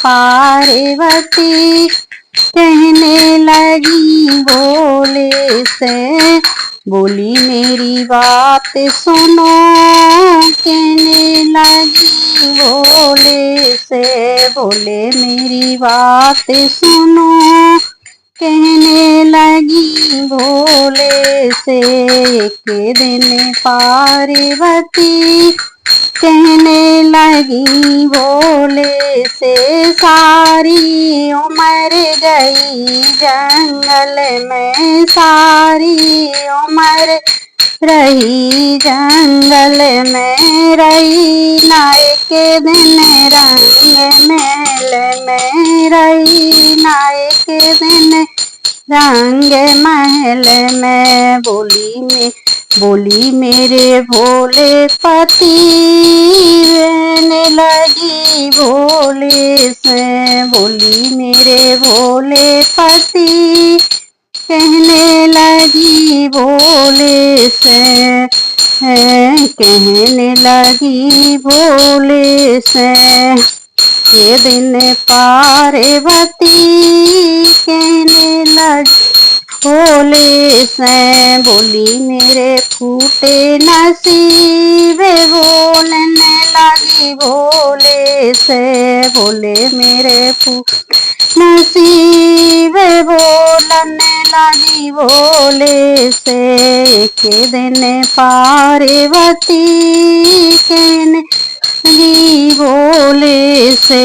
पार्वती कहने लगी भोले से, बोली मेरी बात सुनो। कहने लगी भोले से, बोले मेरी बात सुनो। कहने लगी भोले से, एक दिन पार्वती कहने लगी भोले से, सारी उम्र गई जंगल में, सारी उम्र रही जंगल में, रही ना एक दिन रंग महल में, रही ना एक दिन रंग महल में। बोली मेरे भोले पति कहने लगी भोले से, बोली मेरे भोले पति कहने लगी भोले से, कहने लगी भोले से। ये दिन पार्वती कहने लगी भोले से, बोली मेरे फूटे नसीब बोलने लगी भोले से, बोले मेरे फूटे नसीब बोलने लगी भोले से। एक दिन पार्वती कहने लगी भोले से,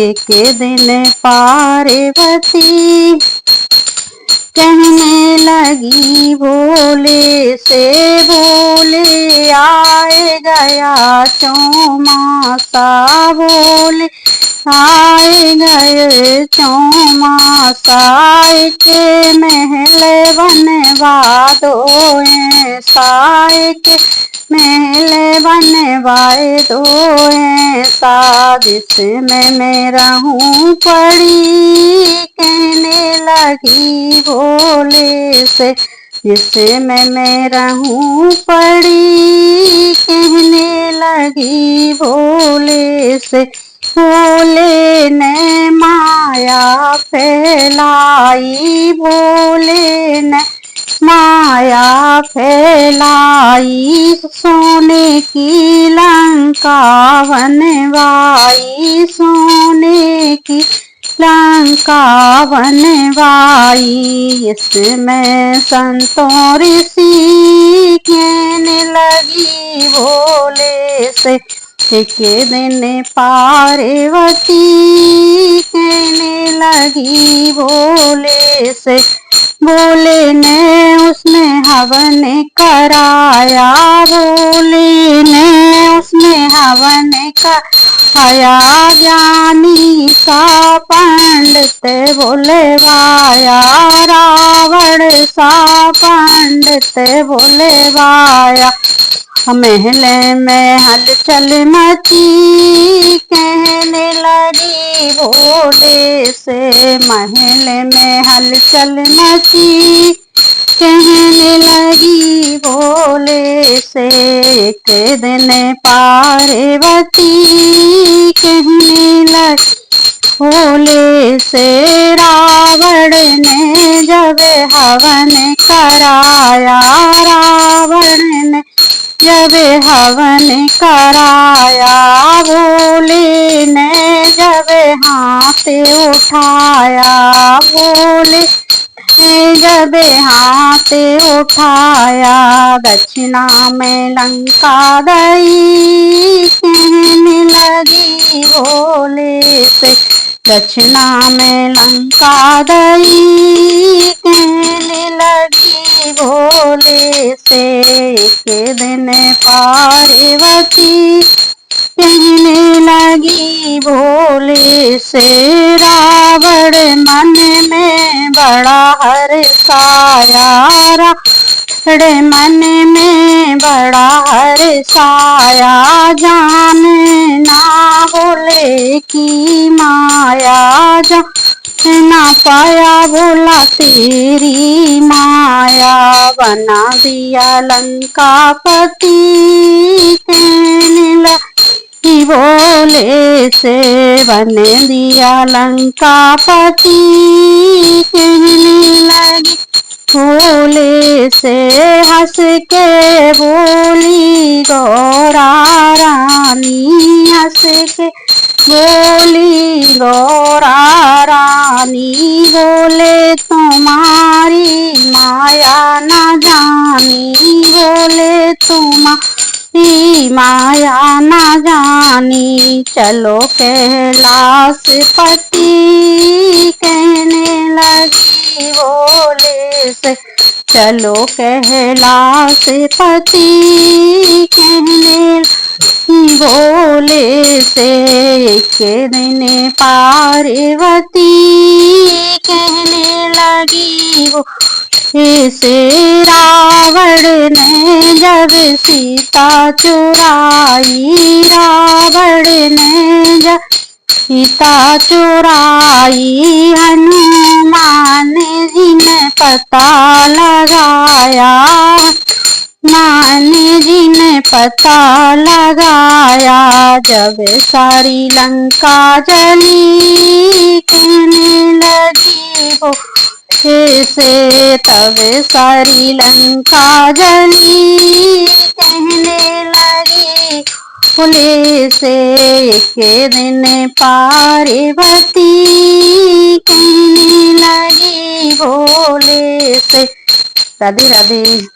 एक दिन पार्वती कहने लगी भोले से, बोले आए गया चौमासा, बोले आए गए चौमासा, के महल बनवा दो ऐसा, के महल बनवाए दो ऐसा, जिसमें मैं रहूं पड़ी। कहने लगी भोले से, जिसमें मैं रहूं पड़ी। कहने लगी भोले से, भोले ने माया फैलाई, भोले ने माया फैलाई, सोने की लंका बनवाई, सोने की लंका बनवाई। इसमें संतों ऋषि कहने लगी भोले से, एक दिन पार्वती कहने लगी भोले से, भोले ने उसमें हवन कराया, भोले ने उसमें हवन कराया, ज्ञानी सा पंडित बुलवाया, रावण सा पंडित बुलवाया। महल में हलचल मची कहने लगी भोले से, महल में हलचल मची कहने लगी भोले से। एक दिन पार्वती कहने लगी भोले से, रावण ने जब हवन कराया, रावण ने जब हवन कराया, भोले ने जब हाथ उठाया, भोले ने जब हाथ उठाया, दक्षिणा में लंका गई कहने लगी भोले से, दक्षिणा में लंका गई कहने लगी भोले से। एक दिन पार्वती कहने लगी भोले से, रावण मन में बड़ा हर्षाया, रावण मन में बड़ा हर्षाया, जान ना भोले की माया, जान ना पाया भोला तेरी माया, बना दिया लंकापति कहने लगी ही बोले से बन दिया लंकापति। कहने लगी भोले से हंस के बोली गौरा रानी, हंस के बोली गौरा रानी। बोले तुम्हारी माया न जानी, बोले तुम्हारी माया न जानी। चलो कैलाश पति। कहने लगी भोले से चलो कैलाश पति। कहने भोले से एक दिन पार्वती। कहने लगी वो से रावण ने जब सीता चुराई, रावण ने जब सीता चुराई। हनुमान जी ने पता लगाया, मान जी ने पता लगाया। जब सारी लंका जली। कहने लगी वो से तब सारी लंका जली। कहने लगी भोले से एक दिन पार्वती। कहने लगी भोले से। राधे राधे।